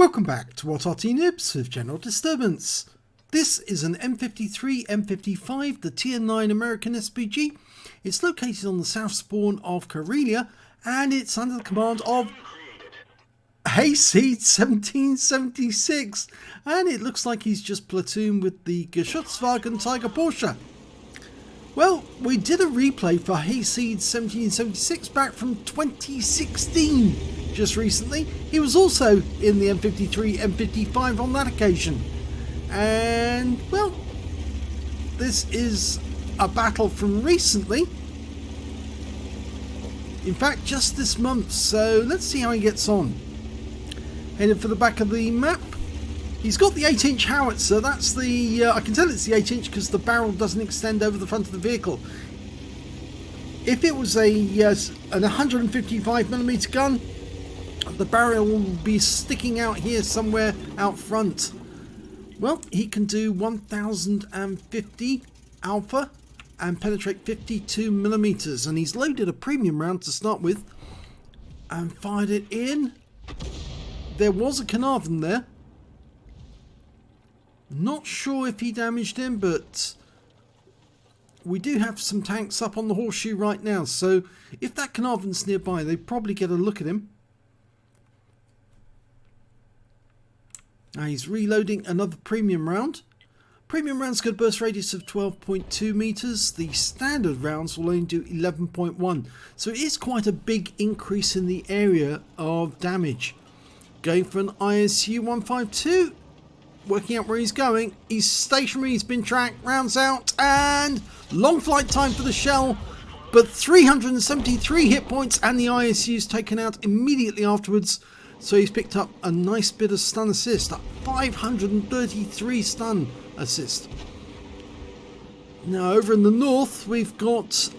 Welcome back to what Arty Noobs with General Disturbance. This is an M53, M55, the Tier 9 American SPG. It's located on the south spawn of Karelia and it's under the command of Hayseed 1776, and it looks like he's just platooned with the Geschützwagen Tiger Porsche. Well, we did a replay for Hayseed 1776 back from 2016 just recently. He was also in the M53, M55 on that occasion. And, well, this is a battle from recently. In fact, just this month, so let's see how he gets on. Headed for the back of the map. He's got the 8-inch howitzer. That's the I can tell it's the 8-inch because the barrel doesn't extend over the front of the vehicle. If it was an 155mm gun, the barrel will be sticking out here somewhere out front. Well, he can do 1050 alpha and penetrate 52mm, and he's loaded a premium round to start with and fired it in. There was a Carnarvon there. Not sure if he damaged him, but we do have some tanks up on the horseshoe right now, so if that Carnarvon's nearby, they probably get a look at him. Now he's reloading another premium round. Premium rounds got a burst radius of 12.2 meters. The standard rounds will only do 11.1, so it is quite a big increase in the area of damage. Going for an ISU 152. Working out where he's going. He's stationary, he's been tracked, rounds out, and long flight time for the shell, but 373 hit points, and the ISU's taken out immediately afterwards. So he's picked up a nice bit of stun assist, a 533 stun assist. Now over in the north, we've got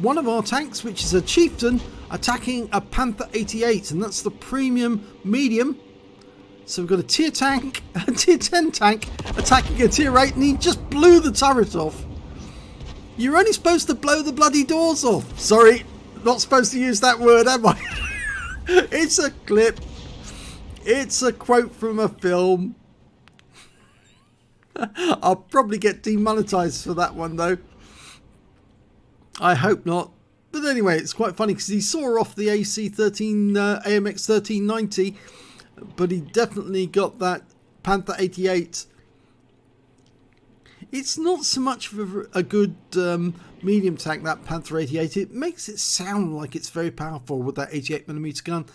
one of our tanks, which is a Chieftain, attacking a Panther 88, and that's the premium medium. So we've got a tier tank, a tier 10 tank attacking a tier 8, and he just blew the turret off. You're only supposed to blow the bloody doors off. Sorry, not supposed to use that word, am I? It's a clip. It's a quote from a film. I'll probably get demonetized for that one though. I hope not. But anyway, it's quite funny because he saw off the AMX 1390, but he definitely got that Panther 88. It's not so much of a good medium tank, that Panther 88. It makes it sound like it's very powerful with that 88mm gun,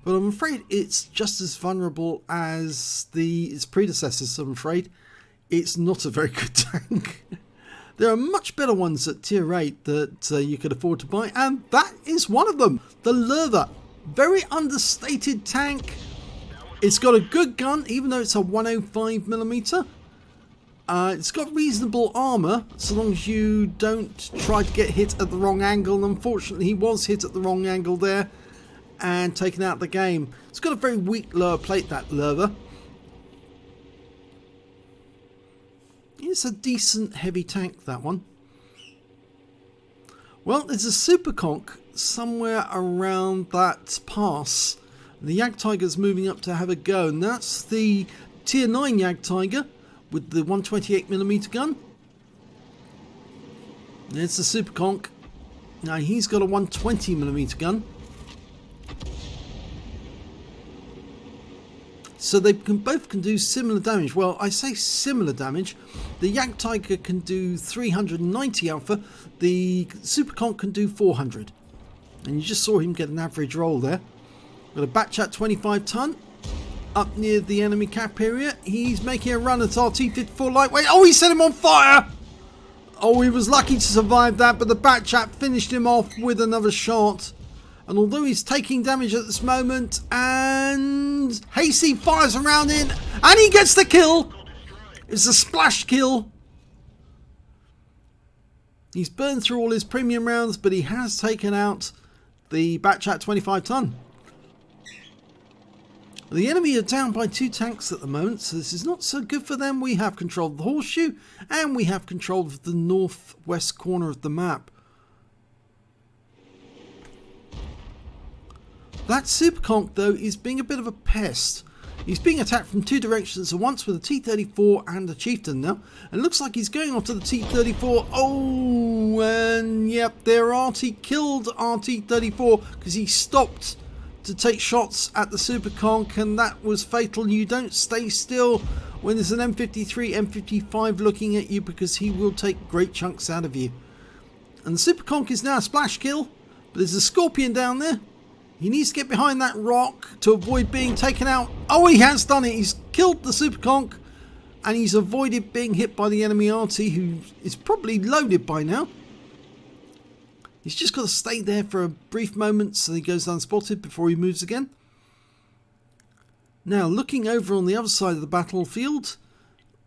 but I'm afraid it's just as vulnerable as its predecessors. I'm afraid it's not a very good tank. There are much better ones at tier 8 that you could afford to buy, and that is one of them. The Lerva, very understated tank. It's got a good gun, even though it's a 105mm. It's got reasonable armour, so long as you don't try to get hit at the wrong angle. And unfortunately, he was hit at the wrong angle there and taken out of the game. It's got a very weak lower plate, that Lerva. It's a decent heavy tank, that one. Well, there's a Super Conch somewhere around that pass. The Jagdtiger's moving up to have a go, and that's the tier 9 Jagdtiger with the 128mm gun. There's the Super Conch. Now he's got a 120mm gun. So they both can do similar damage. Well, I say similar damage. The Jagdtiger can do 390 alpha. The Super Conch can do 400. And you just saw him get an average roll there. Got a Batchat 25 ton up near the enemy cap area. He's making a run at our T-54 lightweight. Oh, he set him on fire! Oh, he was lucky to survive that, but the Batchat finished him off with another shot. And although he's taking damage at this moment, and Hayseed fires around in, and he gets the kill. It's a splash kill. He's burned through all his premium rounds, but he has taken out the Batchat 25 ton. The enemy are down by 2 tanks at the moment, so this is not so good for them. We have control of the horseshoe, and we have control of the northwest corner of the map. That Super Conch, though, is being a bit of a pest. He's being attacked from two directions at once with a T-34 and a Chieftain now. And it looks like he's going after the T-34. Oh, and yep, there Arty killed RT-34 because he stopped to take shots at the Super Conk, and that was fatal. You don't stay still when there's an M53, M55 looking at you, because he will take great chunks out of you. And the Super Conk is now a splash kill, but there's a Scorpion down there. He needs to get behind that rock to avoid being taken out. Oh, he has done it. He's killed the Super Conk, and he's avoided being hit by the enemy Arty, who is probably loaded by now. He's just got to stay there for a brief moment so he goes unspotted before he moves again. Now, looking over on the other side of the battlefield,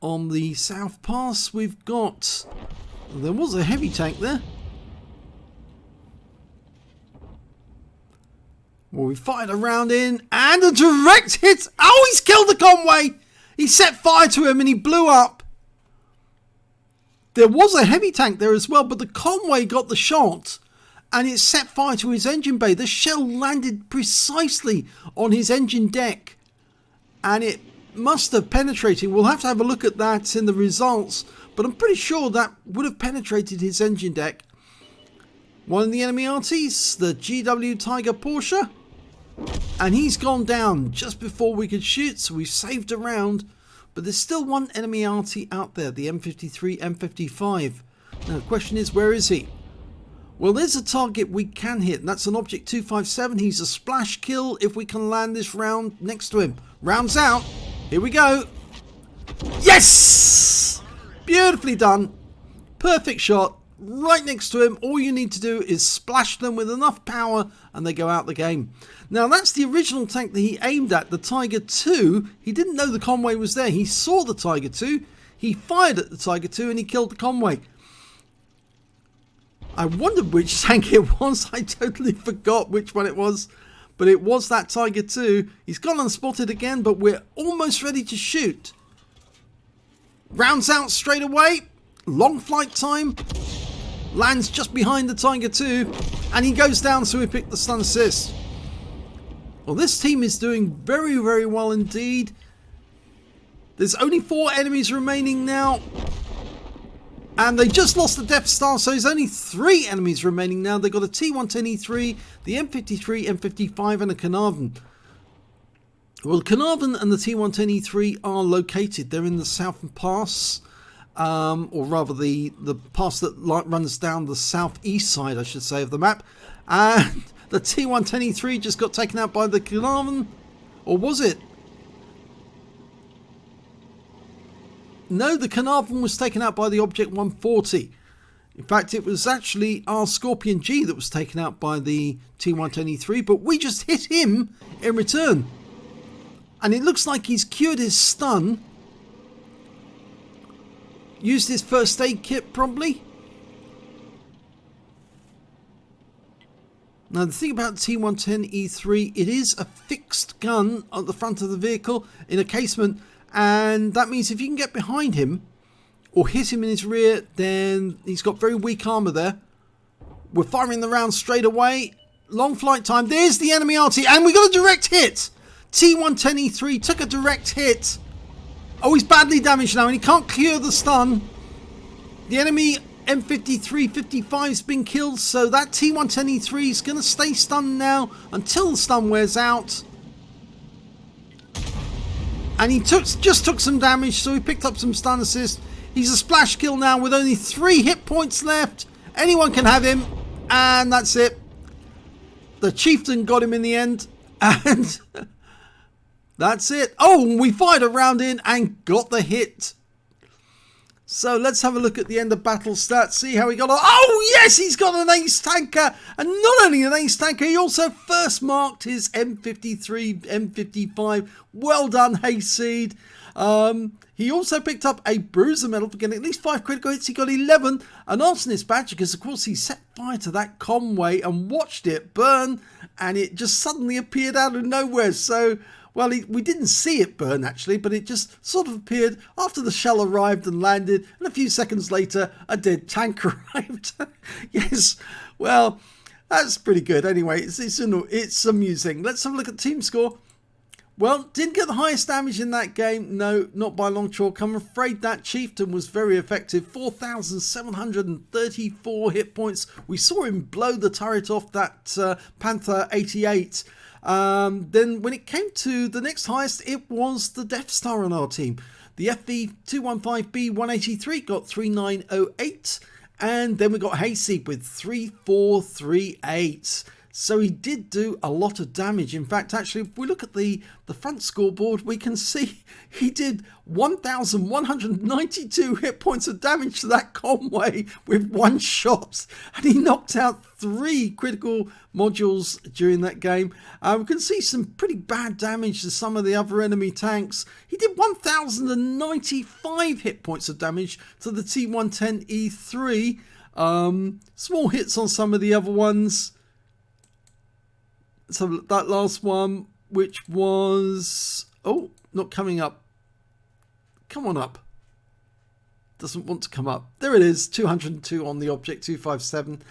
on the South Pass, we've got... There was a heavy tank there. Well, we fired a round in, and a direct hit! Oh, he's killed the Conway! He set fire to him and he blew up. There was a heavy tank there as well, but the Conway got the shot, and it set fire to his engine bay. The shell landed precisely on his engine deck, and it must have penetrated. We'll have to have a look at that in the results, but I'm pretty sure that would have penetrated his engine deck. One of the enemy RTs, the GW Tiger Porsche, and he's gone down just before we could shoot, so we've saved a round. But there's still one enemy RT out there, the M53, M55. Now the question is, where is he? Well, there's a target we can hit, and that's an Object 257. He's a splash kill if we can land this round next to him. Rounds out. Here we go. Yes! Beautifully done. Perfect shot. Right next to him. All you need to do is splash them with enough power and they go out the game. Now, that's the original tank that he aimed at, the Tiger II. He didn't know the Conway was there. He saw the Tiger II. He fired at the Tiger II and he killed the Conway. I wondered which tank it was. I totally forgot which one it was. But it was that Tiger II. He's gone unspotted again, but we're almost ready to shoot. Rounds out straight away. Long flight time. Lands just behind the Tiger II. And he goes down, so we pick the stun assist. Well, this team is doing very, very well indeed. There's only 4 enemies remaining now. And they just lost the Death Star, so there's only 3 enemies remaining now. They've got a T110E3, the M53, M55, and a Carnarvon. Well, the Carnarvon and the T110E3 are located. They're in the Southern Pass, or rather the pass that runs down the southeast side, I should say, of the map. And the T110E3 just got taken out by the Carnarvon, or was it? No, the Carnarvon was taken out by the Object 140. In fact, it was actually our Scorpion G that was taken out by the T110E3, but we just hit him in return. And it looks like he's cured his stun. Used his first aid kit, probably. Now, the thing about the T110E3, it is a fixed gun at the front of the vehicle in a casement. And that means if you can get behind him or hit him in his rear, then he's got very weak armor there. We're firing the round straight away. Long flight time. There's the enemy RT, and we got a direct hit. T110E3 took a direct hit. Oh, he's badly damaged now, and he can't clear the stun. The enemy M53, 55's been killed, so that T110E3 is going to stay stunned now until the stun wears out. And he just took some damage, so he picked up some stun assist. He's a splash kill now with only 3 hit points left. Anyone can have him. And that's it. The Chieftain got him in the end. And that's it. Oh, we fired a round in and got the hit. So let's have a look at the end of battle stats. See how he got on. Oh, yes, he's got an ace tanker. And not only an ace tanker, he also first marked his M53, M55. Well done, Hayseed. He also picked up a bruiser medal for getting at least 5 critical hits. He got 11. An arsonist badge because, of course, he set fire to that Conway and watched it burn. And it just suddenly appeared out of nowhere. So, well, we didn't see it burn, actually, but it just sort of appeared after the shell arrived and landed. And a few seconds later, a dead tank arrived. Yes, well, that's pretty good. Anyway, it's amusing. Let's have a look at team score. Well, didn't get the highest damage in that game. No, not by a long chalk. I'm afraid that chieftain was very effective. 4,734 hit points. We saw him blow the turret off that Panther 88. Then when it came to the next highest, it was the Death Star on our team. The FV215B183 got 3908. And then we got Hayseed with 3438. So he did do a lot of damage. In fact, actually, if we look at the front scoreboard, we can see he did 1,192 hit points of damage to that Conway with one shot. And he knocked out 3 critical modules during that game. We can see some pretty bad damage to some of the other enemy tanks. He did 1,095 hit points of damage to the T110E3. Small hits on some of the other ones. So that last one, which was, oh, not coming up. Come on up. Doesn't want to come up. There it is, 202 on the object, 257.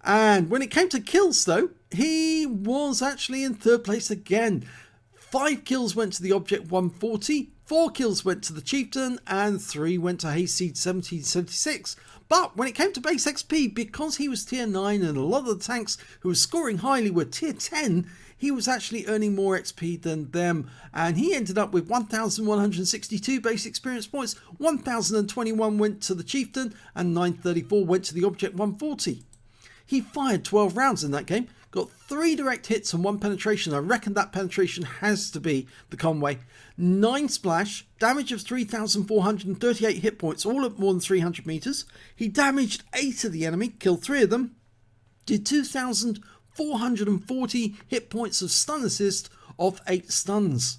And when it came to kills though, he was actually in 3rd place again. 5 kills went to the object 140, 4 kills went to the chieftain, and 3 went to Hayseed 1776. But when it came to base XP, because he was tier 9 and a lot of the tanks who were scoring highly were tier 10, he was actually earning more XP than them. And he ended up with 1,162 base experience points, 1,021 went to the chieftain, and 934 went to the object 140. He fired 12 rounds in that game, got 3 direct hits and 1 penetration. I reckon that penetration has to be the Conway. 9 splash, damage of 3,438 hit points, all at more than 300 meters. He damaged 8 of the enemy, killed 3 of them, did 2,440 hit points of stun assist off 8 stuns.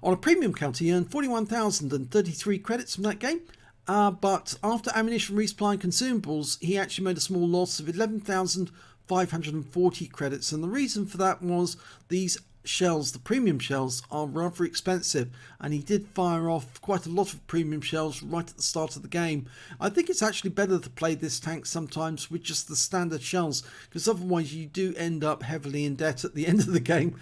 On a premium count, he earned 41,033 credits from that game. But after ammunition resupply and consumables, he actually made a small loss of 11,540 credits. And the reason for that was these shells, the premium shells, are rather expensive. And he did fire off quite a lot of premium shells right at the start of the game. I think it's actually better to play this tank sometimes with just the standard shells, because otherwise you do end up heavily in debt at the end of the game.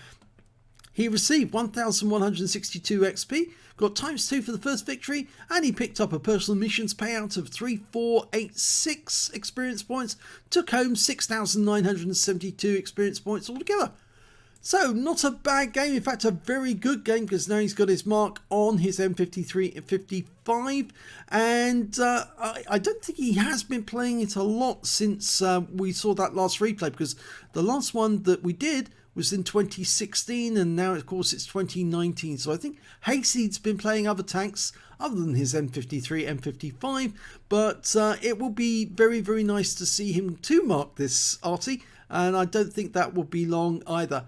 He received 1,162 XP, got ×2 for the first victory, and he picked up a personal missions payout of 3,486 experience points, took home 6,972 experience points altogether. So not a bad game, in fact a very good game, because now he's got his mark on his M53 and 55, and I don't think he has been playing it a lot since we saw that last replay, because the last one that we did was in 2016, and now of course it's 2019. So I think Hayseed's been playing other tanks other than his M53, M55, but it will be very, very nice to see him to mark this Arty, and I don't think that will be long either.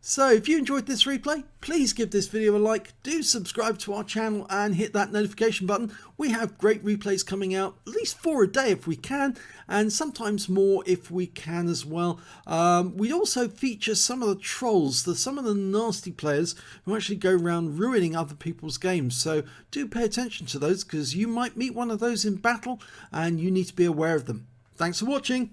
So if you enjoyed this replay, please give this video a like, do subscribe to our channel and hit that notification button. We have great replays coming out, at least 4 a day if we can, and sometimes more if we can as well. We also feature some of the trolls, some of the nasty players who actually go around ruining other people's games. So do pay attention to those, because you might meet one of those in battle and you need to be aware of them. Thanks for watching.